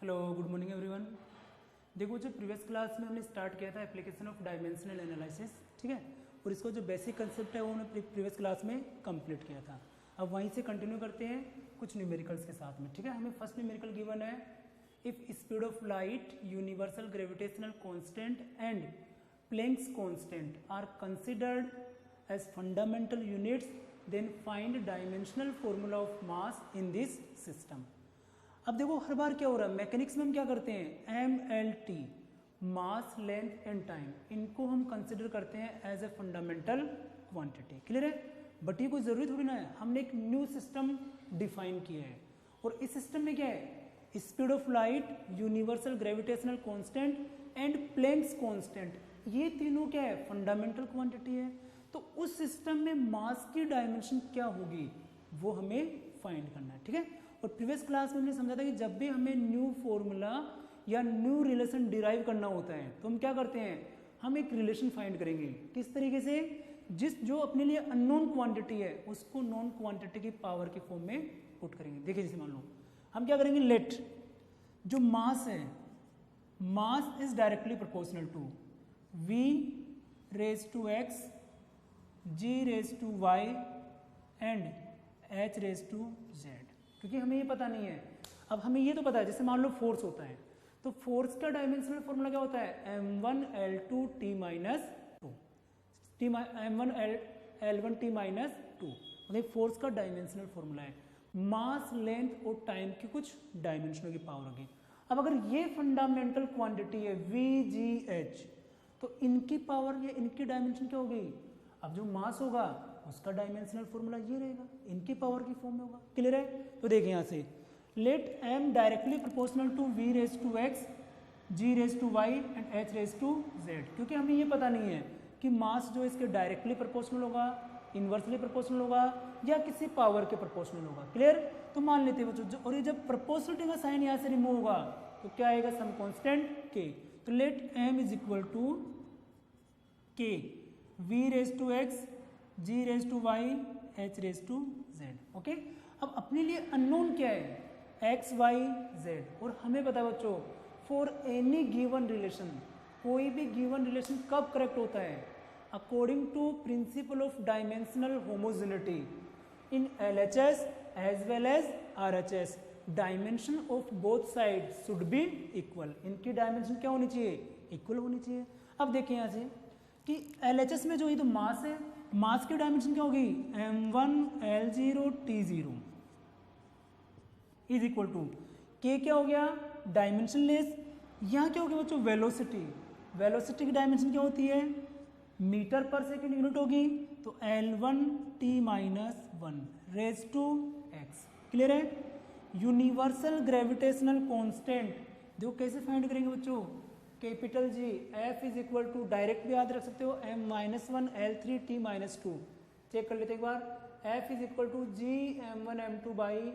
Hello good morning everyone. देखो जो previous class में हमने स्टार्ट किया था एप्लीकेशन ऑफ डायमेंशनल एनालिसिस, ठीक है, और इसको जो बेसिक कंसेप्ट है वो हमने प्रीवियस क्लास में कंप्लीट किया था। अब वहीं से कंटिन्यू करते हैं कुछ न्यूमेरिकल्स के साथ में, ठीक है। हमें फर्स्ट न्यूमेरिकल गिवन है, if speed of light, universal gravitational constant and Planck's constant are considered as fundamental units, then find dimensional formula of mass in this system. अब देखो हर बार क्या हो रहा है, मैकेनिक्स में हम क्या करते हैं, MLT, mass length and time, इनको हम कंसिडर करते हैं as a fundamental quantity. Clear है? बट ये कोई जरूरी थोड़ी ना है, हमने एक न्यू सिस्टम डिफाइन किया है और इस सिस्टम में क्या है, speed of light, universal gravitational constant and Planck's constant, ये तीनों क्या है, फंडामेंटल क्वांटिटी है। तो उस सिस्टम में मास की डायमेंशन क्या होगी वो हमें फाइंड करना है, ठीक है। और प्रीवियस क्लास में हमने समझा था कि जब भी हमें न्यू फॉर्मूला या न्यू रिलेशन डिराइव करना होता है तो हम क्या करते हैं, हम एक रिलेशन फाइंड करेंगे। किस तरीके से, जो अपने लिए अननोन क्वांटिटी है उसको नॉन क्वांटिटी की पावर की फॉर्म में पुट करेंगे। देखिए जैसे मान लो हम क्या करेंगे, लेट जो मास है, mass is directly proportional to v raise to x, g raise to y and h raise to z। क्योंकि हमें ये पता नहीं है, अब हमें ये तो पता है, जैसे मान लो फोर्स होता है तो फोर्स का डायमेंशनल फॉर्मूला क्या होता है, m1l2 t minus to, m1l1 t minus to, मतलब फोर्स का डायमेंशनल फॉर्मूला है। मास, लेंथ और टाइम की कुछ डायमेंशनों की पावर होगी। अब अगर ये फंडामेंटल क्वांटिटी है v, g, h, तो इनकी पावर या इनकी डायमेंशन क्या होगी, अब जो मास होगा उसका डायमेंशनल फॉर्मूला ये रहेगा, इनकी पावर की फॉर्म में होगा। क्लियर है? तो देखिए यहाँ से let m directly proportional to v raise to x, g raise to y and h raise to z। क्योंकि हमें ये पता नहीं है कि मास जो इसके डायरेक्टली प्रोपोर्शनल होगा, इन्वर्सली प्रोपोर्शनल होगा या किसी पावर के प्रोपोर्शनल होगा। क्लियर? तो मान लेते हैं बच्चों, और ये जब प्रोपोर्शनलिटी का साइन यहाँ से रिमूव होगा तो क्या आएगा, सम कांस्टेंट k। तो let m is equal to k, v raise to x, g raise to y, h raise to z। Okay, अब अपने लिए अननोन क्या है, x, y, z, और हमें पता है बच्चों फॉर एनी गिवन रिलेशन, कोई भी गिवन रिलेशन कब करेक्ट होता है, according to principle of dimensional homogeneity in LHS as well as RHS, dimension of both side should be equal. इनकी डायमेंशन क्या होनी चाहिए, इक्वल होनी चाहिए। अब देखिए यहाँ से कि LHS में जो ये तो मास है, मास की डायमेंशन क्या होगी, m1l0 t0 is equal to k, क्या हो गया, डायमेंशन लेस। यहाँ क्या हो गया बच्चों, वेलोसिटी, वेलोसिटी की डायमेंशन क्या होती है, मीटर पर सेकेंड यूनिट होगी, तो l1 t minus 1 raise to x। Clear है? यूनिवर्सल ग्रेविटेशनल कांस्टेंट जो कैसे फाइंड करेंगे बच्चों, capital G, F is equal to, direct भी याद रख सकते हो, m-1l3 t minus to. Check कर लेते एक बार, F is equal to G m1 m2 by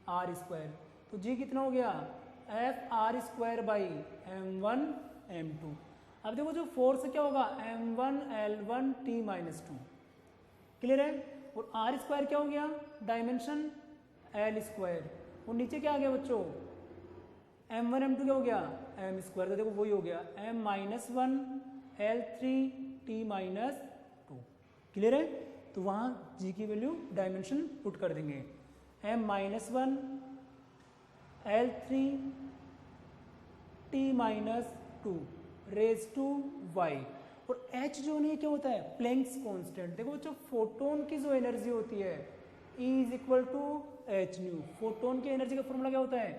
r square. तो G कितना हो गया, F r square by m1 m2। अब देखो जो फोर्स क्या होगा, m1l1 t minus to. Clear है? और r स्क्वायर क्या हो गया, डायमेंशन l स्क्वायर, और नीचे क्या आ गया बच्चों, m1 m2 क्या हो गया, m स्क्वायर, तो देखो वही हो गया m minus 1 l3 t minus to. Clear है? तो वहाँ g की वैल्यू डायमेंशन पुट कर देंगे, m minus 1 l3 t minus two raise to y, और h जो नहीं क्या होता है, प्लैंक्स कांस्टेंट। देखो बच्चों फोटोन की जो एनर्जी होती है E is equal to h nu, photon की एनर्जी का फॉर्मूला क्या होता है,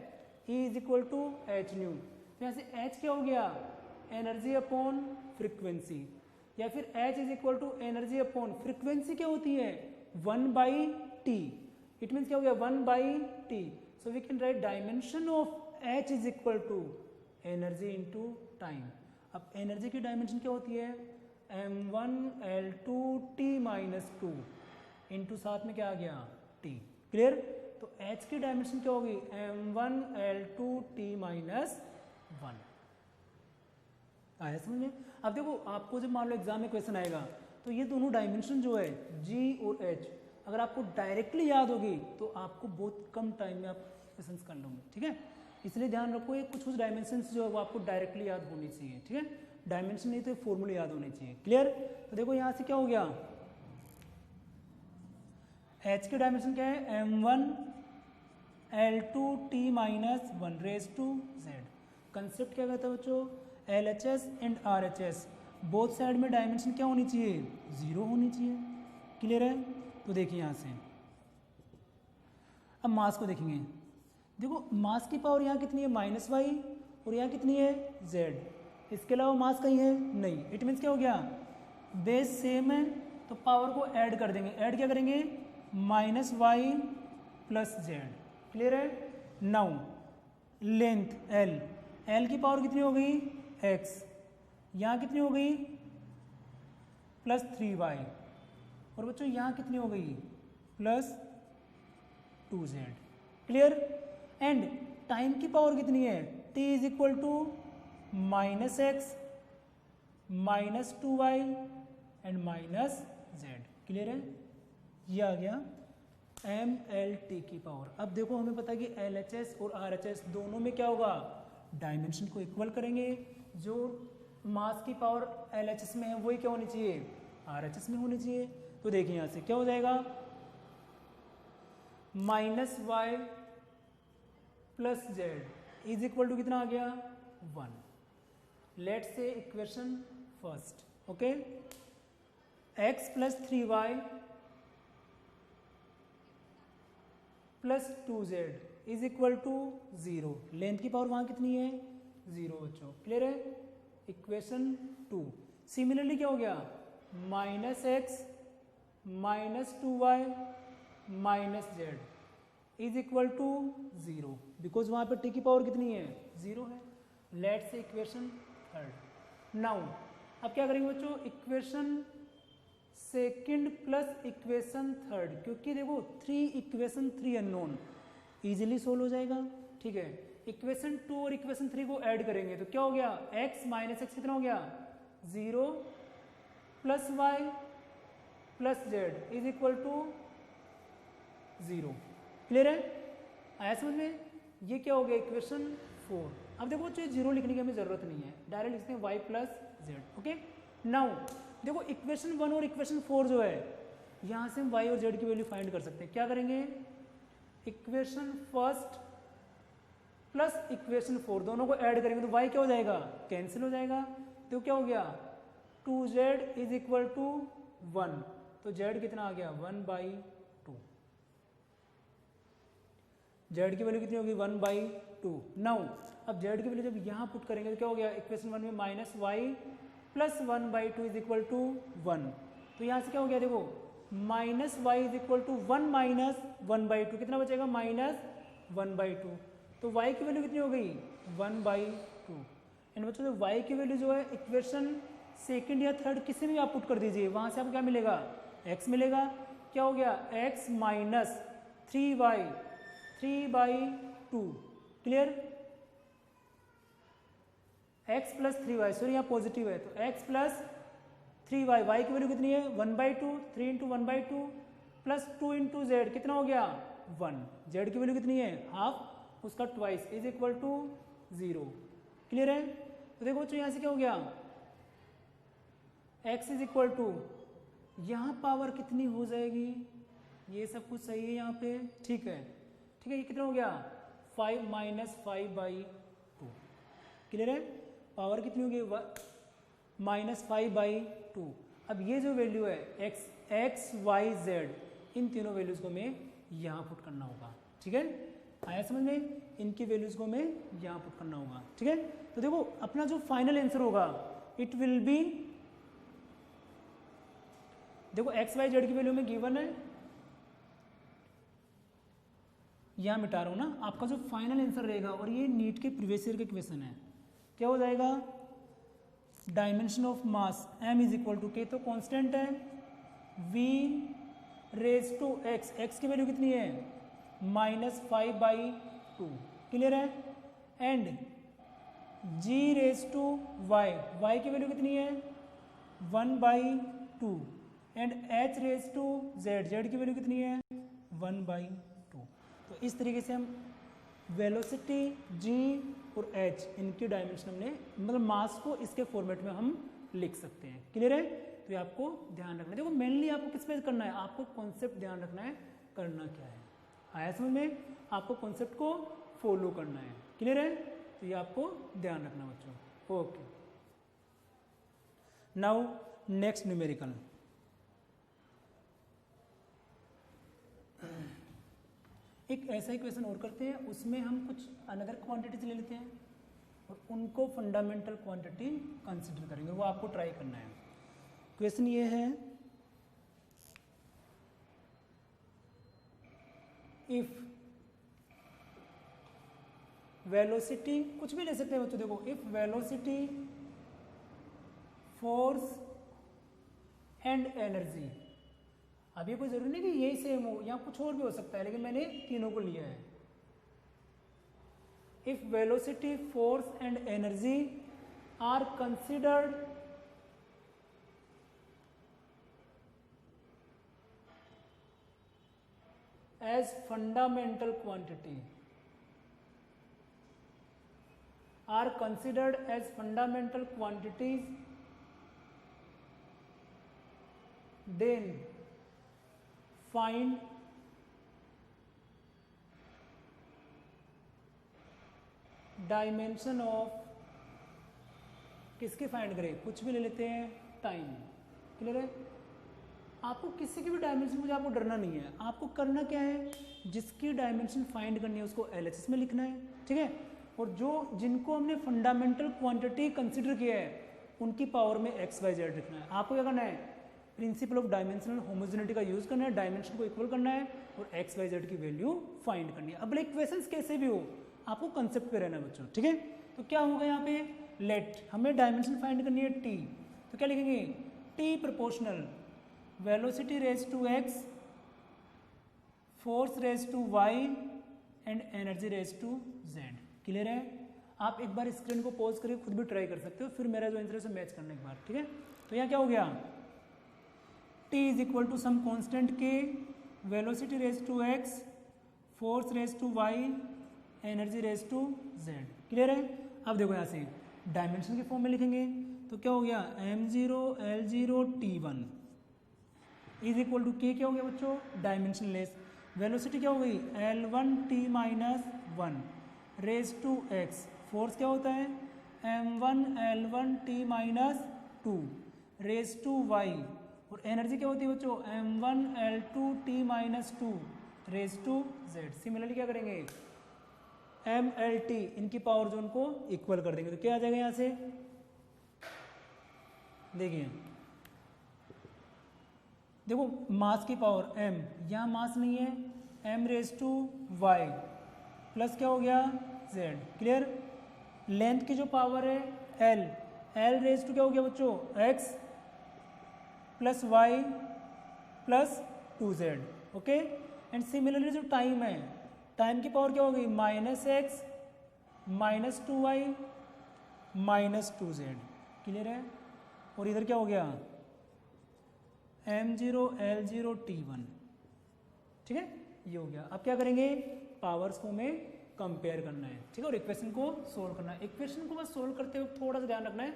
E is equal to h nu. तो यहाँ से H क्या हो गया, एनर्जी अपॉन फ्रीक्वेंसी, या फिर H is equal to energy upon frequency क्या होती है, 1 बाई टी। इट मीन्स क्या हो गया, 1 by t. So we can write dimension of H is equal to energy into time. अब एनर्जी की डायमेंशन क्या होती है, m1l2 t minus two into साथ में क्या आ गया, t। क्लियर? तो H की डायमेंशन क्या होगी, m1l2 t माइनस 1। आया समझ में? अब देखो आपको जब मान लो एग्जाम में क्वेश्चन आएगा तो ये दोनों डायमेंशन जो है G और H, अगर आपको डायरेक्टली याद होगी तो आपको बहुत कम टाइम में आप क्वेश्चन कर लोगे, ठीक है। इसलिए ध्यान रखो ये कुछ डायमेंशंस जो है वो आपको डायरेक्टली याद होनी चाहिए, ठीक है। डायमेंशन नहीं तो फॉर्मूले याद होने चाहिए। क्लियर? तो देखो यहाँ से क्या हो गया, h की डायमेंशन क्या है, m1 l2 t minus 1 raise to z। Concept क्या कहता है बच्चों, LHS and RHS both side में डायमेंशन क्या होनी चाहिए, 0 होनी चाहिए। क्लियर है? तो देखिए यहाँ से अब मास को देखेंगे। देखो मास की पावर यहाँ कितनी है, -y, और यहाँ कितनी है, z। इसके अलावा मास कहीं है नहीं। इट मीन्स क्या हो गया, बेस सेम है तो पावर को ऐड कर देंगे। ऐड क्या करेंगे, -y प्लस z। क्लियर है? नाउ लेंथ l की पावर कितनी हो गई, x, यहाँ कितनी हो गई, +3y, और बच्चों यहाँ कितनी हो गई, +2z। क्लियर? एंड टाइम की पावर कितनी है, t is equal to -x -2y and -z। Clear है? ये आ गया MLT की पावर। अब देखो हमें पता है कि LHS और RHS दोनों में क्या होगा, डायमेंशन को इक्वल करेंगे। जो मास की पावर LHS में है वही क्या होनी चाहिए, RHS में होनी चाहिए। तो देखिए यहाँ से क्या हो जाएगा, -y plus z is equal to कितना आ गया, 1। Let's say equation first, okay, x plus 3y plus 2z is equal to 0। Length की पावर वहां कितनी है, 0 बच्चों। क्लियर है? इक्वेशन 2। सिमिलरली क्या हो गया, -x -2y -z is equal to 0, because वहां पे t की पावर कितनी है, 0 है। Let's say equation third. Now अब क्या करेंगे बच्चों, equation second plus equation third, क्योंकि देखो 3 इक्वेशन 3 अननोन, इजीली सोल्व हो जाएगा। ठीक है, इक्वेशन 2 और इक्वेशन 3 को ऐड करेंगे तो क्या हो गया, x माइनस एक्स कितना हो गया, 0 plus y plus z is equal to 0। Clear है? आया समझ में? ये क्या हो गया, इक्वेशन 4। अब देखो बच्चों 0 लिखने की हमें जरूरत नहीं है, डायरेक्ट लिखते हैं y plus Z. Okay, now देखो इक्वेशन 1 और इक्वेशन 4 जो है, यहाँ से हम y और z की वैल्यू फाइंड कर सकते हैं। क्या करेंगे, इक्वेशन फर्स्ट प्लस इक्वेशन 4 दोनों को ऐड करेंगे तो y क्या हो जाएगा, कैंसिल हो जाएगा। तो क्या हो गया, 2z इज इक्वल टू 1, तो z कितना आ गया, 1/2। z की वैल्यू कितनी होगी, 1/2। नाउ अब z की वैल्यू जब यहाँ पुट करेंगे तो क्या हो गया, इक्वेशन 1 में -y plus 1/2 is equal to 1। तो यहाँ से क्या हो गया, देखो -y is equal to 1 minus 1/2, कितना बचेगा, -1/2। तो y की वैल्यू कितनी हो गई, 1/2। एंड बच्चों जो y की वैल्यू जो है इक्वेशन सेकंड या थर्ड किसी में आप पुट कर दीजिए, वहां से आपको क्या मिलेगा, x मिलेगा। क्या हो गया, x minus 3y 3/2। Clear, x plus 3y, sorry यहाँ पॉजिटिव है, तो x प्लस 3y, y की वैल्यू कितनी है, 1/2, 3 इंटू 1/2 प्लस 2 इंटू जेड कितना हो गया, 1। z की वैल्यू कितनी है, हाफ, उसका twice is equal to 0। Clear है? तो देखो बच्चों यहाँ से क्या हो गया, x इज इक्वल टू, यहाँ पावर कितनी हो जाएगी, ये सब कुछ सही है यहाँ पे, ठीक है। ठीक है, ये कितना हो गया, 5 माइनस 5/2। क्लियर है? पावर कितनी होगी, -5/2। अब ये जो वैल्यू है x y z, इन तीनों वैल्यूज को हमें यहाँ पुट करना होगा। ठीक है, आया समझ में? इनकी वैल्यूज को हमें यहाँ पुट करना होगा। ठीक है, तो देखो अपना जो फाइनल आंसर होगा इट विल बी, देखो x y z की वैल्यू में गिवन है, यहाँ मिटा रहा हूँ ना, आपका जो फाइनल आंसर रहेगा, और ये नीट के प्रीवियस ईयर के क्वेश्चन है, क्या हो जाएगा, dimension of mass m is equal to, k तो कांस्टेंट है, v raise to x, x की वैल्यू कितनी है, -5/2। क्लियर है? And g raise to y, y की वैल्यू कितनी है, 1/2। And h raise to z, z की वैल्यू कितनी है, 1/2। तो इस तरीके से हम वेलोसिटी g और h इनकी डायमेंशन हमने मतलब मास को इसके फॉर्मेट में हम लिख सकते हैं। क्लियर है? तो ये आपको ध्यान रखना है। देखो मेनली आपको किस पे करना है, आपको कॉन्सेप्ट ध्यान रखना है, करना क्या है। आया समझ में? आपको कॉन्सेप्ट को फॉलो करना है। क्लियर है? तो ये आपको ध्यान रखना बच्चों। Okay, now next numerical. एक ऐसा ही क्वेश्चन और करते हैं, उसमें हम कुछ अनदर क्वांटिटीज ले लेते हैं और उनको फंडामेंटल क्वांटिटी कंसिडर करेंगे, वो आपको ट्राई करना है। क्वेश्चन ये है, इफ वेलोसिटी, कुछ भी ले सकते हैं बच्चों, देखो if velocity, force and energy, अब ये कोई जरूरी नहीं कि यही सेम हो, या कुछ और भी हो सकता है, लेकिन मैंने तीनों को लिया है। If velocity, force and energy are considered as fundamental quantity, are considered as fundamental quantities, then find dimension of, किसके फाइंड करें, कुछ भी ले लेते हैं, टाइम। क्लियर है? आपको किसी की भी डायमेंशन, मुझे आपको डरना नहीं है, आपको करना क्या है, जिसकी डायमेंशन फाइंड करनी है उसको एलएचएस में लिखना है, ठीक है। और जो जिनको हमने फंडामेंटल क्वांटिटी कंसीडर किया है उनकी पावर में एक्स वाई जेड लिखना है। आपको क्या करना है, प्रिंसिपल ऑफ डायमेंशनल होमोजेनिटी का यूज करना है, डायमेंशन को इक्वल करना है और एक्स वाई जेड की वैल्यू फाइंड करनी है। अब इक्वेशंस कैसे भी हो आपको कंसेप्ट पे रहना है बच्चों, ठीक है। तो क्या होगा यहाँ पे, लेट हमें डायमेंशन फाइंड करनी है टी, तो क्या लिखेंगे, t proportional velocity raise to x, force raise to y and energy raise to z. Clear है? आप एक बार स्क्रीन को पॉज करके खुद भी ट्राई कर सकते हो, फिर मेरा जो आंसर है उसे मैच करना एक बार, ठीक है। तो यहाँ क्या हो गया, t is equal to some constant k, velocity raise to x, force raise to y, energy raise to z। Clear है? अब देखो यहाँ से डायमेंशन के फॉर्म में लिखेंगे तो क्या हो गया, m0 l0 t1 is equal to k, क्या हो गया बच्चों, डायमेंशन लेस। वेलोसिटी क्या हो गई, l1 t minus 1 raise to x, force क्या होता है m1 l1 t minus 2 raise to y, और एनर्जी क्या होती है बच्चों m1 l2 t minus 2 raise to z। Similarly क्या करेंगे, m l t इनकी पावर जो उनको इक्वल कर देंगे, तो क्या आ जाएगा यहाँ से, देखिए देखो मास की पावर m, यहाँ मास नहीं है, m raise to y plus क्या हो गया z। क्लियर? लेंथ की जो पावर है l, l रेज टू क्या हो गया बच्चों x plus y plus 2z। Okay, and similarly जो टाइम है, टाइम की पावर क्या हो गई, minus x minus 2y minus 2z। Clear है? और इधर क्या हो गया, m0 l0 t1, ठीक है, ये हो गया। अब क्या करेंगे, पावर्स को हमें कंपेयर करना है, ठीक है, और इक्वेशन को सोल्व करना है। इक्वेशन को बस सोल्व करते वक्त थोड़ा सा ध्यान रखना है,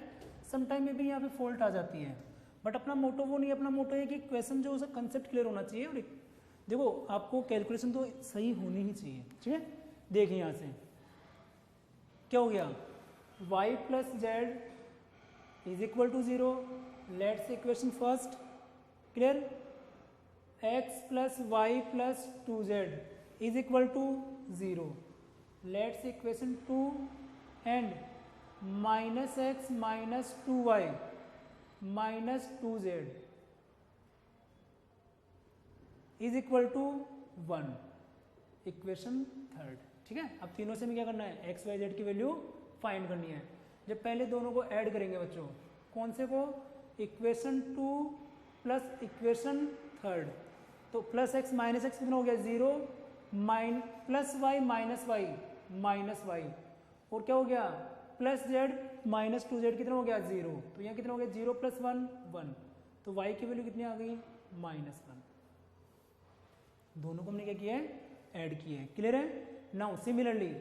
सम टाइम में भी यहाँ पे फॉल्ट आ जाती है, बट अपना मोटो वो नहीं है, अपना मोटो है कि क्वेश्चन जो उसका कंसेप्ट क्लियर होना चाहिए। और देखो आपको कैलकुलेशन तो सही होनी ही चाहिए, ठीक है। देखिए यहाँ से क्या हो गया, y plus z is equal to 0, let's equation first. Clear? x plus y plus 2z is equal to 0, let's equation 2 and minus x minus 2y minus 2z is equal to 1, equation third, ठीक है। अब तीनों से हमें क्या करना है, x y z की वैल्यू फाइंड करनी है। जब पहले दोनों को ऐड करेंगे बच्चों, कौन से को, इक्वेशन 2 प्लस इक्वेशन थर्ड, तो प्लस एक्स माइनस एक्स कितना हो गया 0, plus y minus y minus y, और क्या हो गया प्लस जेड माइनस 2z कितना हो गया 0, तो यहाँ कितना हो गया 0 प्लस 1 1, तो y की वैल्यू कितनी आ गई -1। दोनों को हमने क्या किया है, ऐड किया है। क्लियर है? नाउ सिमिलरली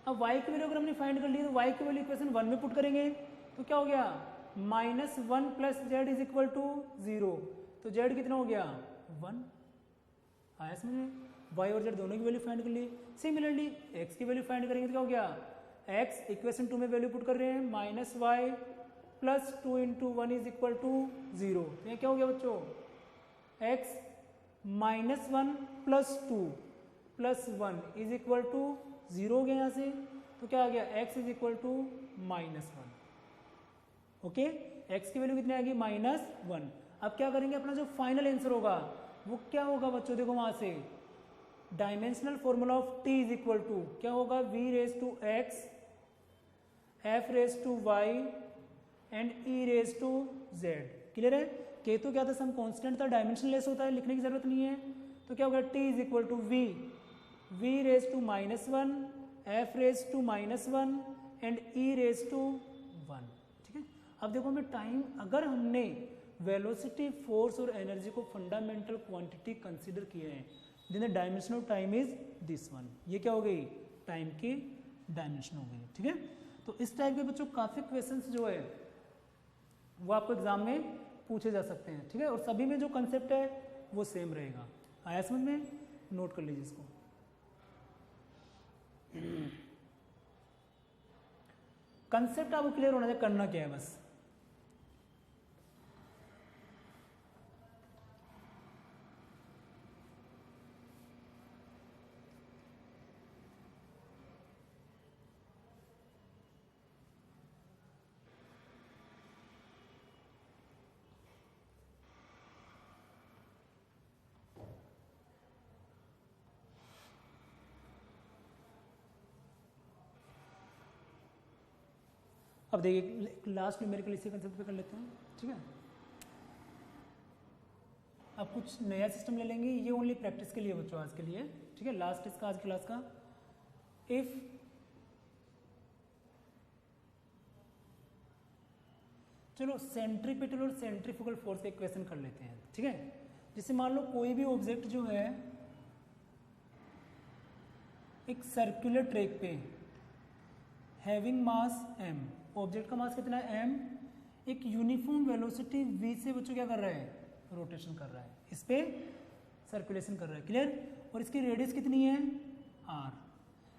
अब y की वैल्यू अगर हमने फाइंड कर ली तो y की वैल्यू इक्वेशन 1 में पुट करेंगे तो क्या हो गया -1 plus z is equal to 0। तो z कितना हो गया 1 आया समझ में। y और z दोनों की वैल्यू फाइंड कर ली। सिमिलरली x की वैल्यू फाइंड करेंगे तो क्या हो गया x इक्वेशन 2 में वैल्यू पुट कर रहे हैं -y plus 2 into 1 is equal to 0। तो ये क्या हो गया बच्चों x -1 plus 2 plus 1 is equal to 0 हो गया यहाँ से। तो क्या आ गया x is equal to -1। Okay x की वैल्यू कितनी आएगी -1। अब क्या करेंगे अपना जो फाइनल आंसर होगा वो क्या होगा बच्चों, देखो वहां से dimensional formula of t is equal to क्या होगा v raise to x f raise to y and e raise to z। Clear है। k तो क्या था सम कांस्टेंट था, डायमेंशन लेस होता है, लिखने की जरूरत नहीं है। तो क्या होगा t is equal to v raise to -1 f raise to -1 and e raise to 1। ठीक है। अब देखो हमें टाइम, अगर हमने वेलोसिटी फोर्स और एनर्जी को फंडामेंटल क्वांटिटी कंसीडर किए हैं then the dimension of time is this one. ये क्या हो गई टाइम की डायमेंशन हो गई। ठीक है। तो इस टाइप के बच्चों काफी क्वेश्चंस जो है वो आपको एग्जाम में पूछे जा सकते हैं। ठीक है। और सभी में जो कंसेप्ट है वो सेम रहेगा। आया समझ में, नोट कर लीजिए इसको। कंसेप्ट आपको क्लियर होना चाहिए, करना क्या है बस। अब देखिए लास्ट न्यूमेरिकल इसी कंसेप्ट पे कर लेते हैं। ठीक है। अब कुछ नया सिस्टम ले लेंगे, ये ओनली प्रैक्टिस के लिए बच्चों आज के लिए। ठीक है। लास्ट इसका आज क्लास का इफ चलो सेंट्रीपिटल और सेंट्रीफ्यूगल फोर्स का इक्वेशन कर लेते हैं। ठीक है। जैसे मान लो कोई भी ऑब्जेक्ट जो है एक सर्कुलर ट्रैक पे हैविंग मास m, ऑब्जेक्ट का मास कितना है m, एक यूनिफॉर्म वेलोसिटी v से बच्चों क्या कर रहा है रोटेशन कर रहा है, इस पे सर्कुलेशन कर रहा है। क्लियर। और इसकी रेडियस कितनी है r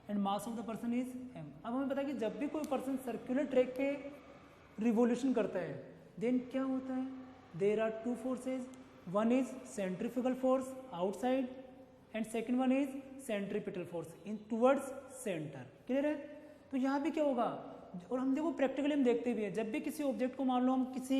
and mass of the person is m। अब हमें पता है कि जब भी कोई पर्सन सर्कुलर ट्रैक पे रिवोल्यूशन करता है देन क्या होता है, there are two forces, one is centrifugal force outside and second one is centripetal force in towards centre. Clear है। तो यहाँ भी क्या होगा, और हम देखो प्रैक्टिकली हम देखते भी हैं, जब भी किसी ऑब्जेक्ट को मान लो हम किसी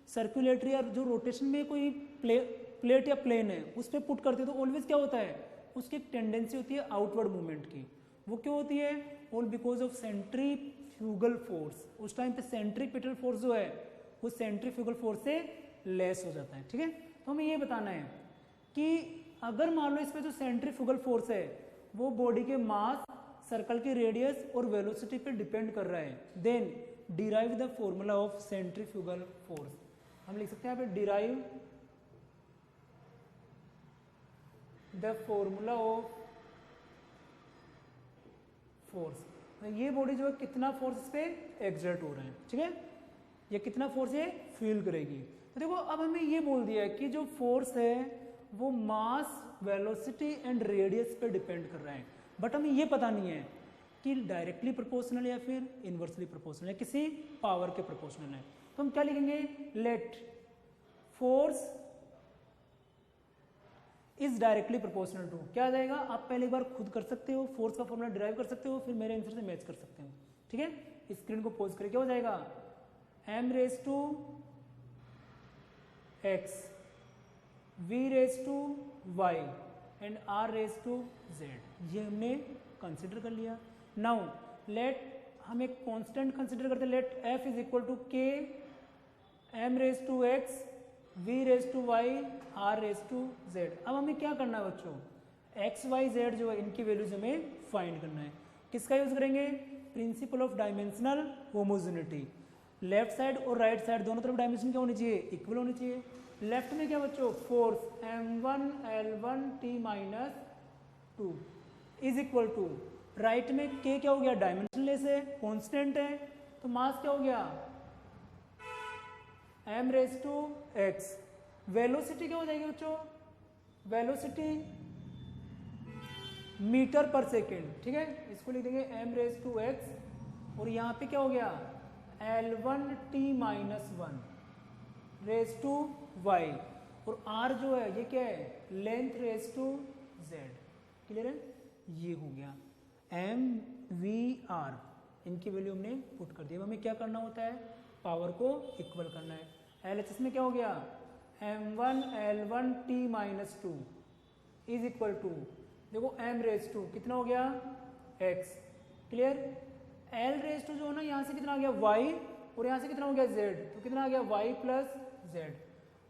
सर्कुलेटरी या जो रोटेशन में कोई प्लेट या प्लेन है उस पर पुट करते हैं तो ऑलवेज क्या होता है, उसकी एक टेंडेंसी होती है आउटवर्ड मूवमेंट की। वो क्यों होती है, all because of centrifugal force. उस टाइम पे सेंट्रीपिटल फोर्स जो है वो सेंट्रीफ्यूगल फोर्स से लेस हो जाता है। ठीक है। तो हमें ये बताना है कि अगर मान लो इस पर जो सेंट्रीफ्यूगल फोर्स है वो बॉडी के मास, सर्कल की रेडियस और वेलोसिटी पे डिपेंड कर रहा है then derive the formula of centrifugal force. हम लिख सकते हैं यहाँ पे derive the formula of force. ये बॉडी जो है कितना फोर्स इस पे एक्सर्ट हो रहा है। ठीक है। ये कितना फोर्स ये फील करेगी। तो देखो अब हमें ये बोल दिया है कि जो फोर्स है वो मास, वेलोसिटी एंड रेडियस पे डिपेंड कर रहा है, बट हमें ये पता नहीं है कि डायरेक्टली प्रोपोर्शनल या फिर इनवर्सली प्रोपोर्शनल है, किसी पावर के प्रोपोर्शनल है। तो हम क्या लिखेंगे, let force is directly proportional to, क्या आ जाएगा, आप पहले एक बार खुद कर सकते हो, फोर्स का फॉर्मूला डिराइव कर सकते हो, फिर मेरे आंसर से मैच कर सकते हो। ठीक है। स्क्रीन को पोज करके क्या हो जाएगा, m raise to x v raise to y and r raise to z। ये हमने कंसिडर कर लिया। नाउ लेट हम एक कांस्टेंट कंसिडर करते हैं, let f is equal to k m raise to x v raise to y r raise to z। अब हमें क्या करना है बच्चों, x y z जो है इनकी वैल्यूज हमें फाइंड करना है। किसका यूज करेंगे, principal of dimensional homogeneity. Left side और राइट साइड दोनों तरफ डायमेंशन क्या होनी चाहिए, इक्वल होनी चाहिए। लेफ्ट में क्या बच्चों, force m1 l1 t minus 2 is equal to, right में k क्या हो गया, डायमेंशनलेस है, कांस्टेंट है, तो मास क्या हो गया, m raise to x। Velocity क्या हो जाएगी बच्चों, वेलोसिटी मीटर पर सेकेंड, ठीक है, इसको लिख देंगे m रेज टू x, और यहाँ पे क्या हो गया, L1t minus 1 raise to y, और r जो है ये क्या है, length raise to z। Clear है, ये हो गया m v r, इनकी वैल्यू हमने पुट कर दी। अब हमें क्या करना होता है, पावर को इक्वल करना है। LHS में क्या हो गया, m1 L1t minus 2 is equal to, देखो m रेज टू कितना हो गया x, clear, L raise to जो है ना, यहाँ से कितना आ गया y, और यहाँ से कितना हो गया z, तो कितना आ गया y प्लस z,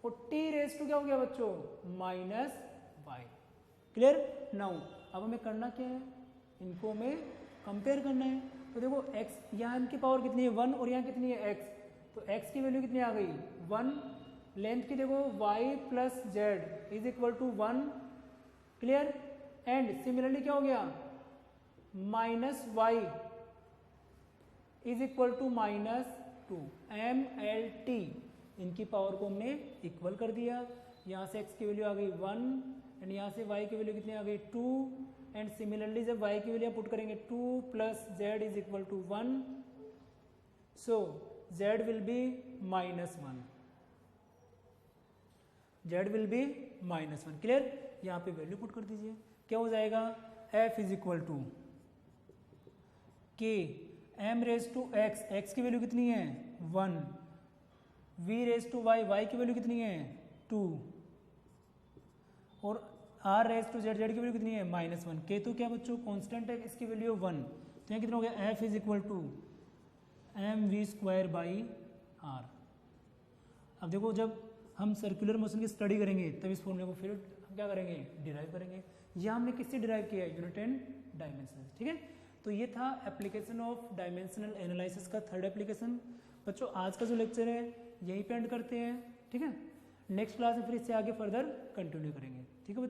और t रेज टू क्या हो गया बच्चों, माइनस y। क्लियर, नाउ अब हमें करना क्या है, इनको हमें कंपेयर करना है। तो देखो x, यहाँ इनकी पावर कितनी है 1, और यहाँ कितनी है x, तो x की वैल्यू कितनी आ गई 1, लेंथ की देखो y plus z is equal to 1, clear, and similarly क्या हो गया, minus y is equal to minus 2, MLT, इनकी पावर को हमने इक्वल कर दिया। यहाँ से x की वैल्यू आ गई 1, एंड यहाँ से y की वैल्यू कितनी आ गई 2, एंड सिमिलरली जब y की वैल्यू पुट करेंगे 2 plus z is equal to 1, so z will be minus 1, z will be minus 1। Clear, यहाँ पे वैल्यू पुट कर दीजिए, क्या हो जाएगा, f is equal to k m raise to x, x की वैल्यू कितनी है 1, v raise to y, y की वैल्यू कितनी है 2, और r raise to z, z की वैल्यू कितनी है माइनस 1। k तो क्या बच्चों कांस्टेंट है, इसकी वैल्यू 1, तो यहाँ कितना हो गया, f is equal to M V square by R. अब देखो जब हम सर्कुलर मोशन की स्टडी करेंगे तब इस फॉर्मूले को फिर हम क्या करेंगे, डिराइव करेंगे। यह हमने किससे डिराइव किया है, यूनिट एंड डायमेंशन, ठीक है। तो ये था एप्लीकेशन ऑफ डायमेंशनल एनालिसिस का थर्ड एप्लीकेशन। बच्चों आज का जो लेक्चर है यहीं पे एंड करते हैं, ठीक है। नेक्स्ट क्लास में फिर इससे आगे फर्दर कंटिन्यू करेंगे, ठीक है बच्चों।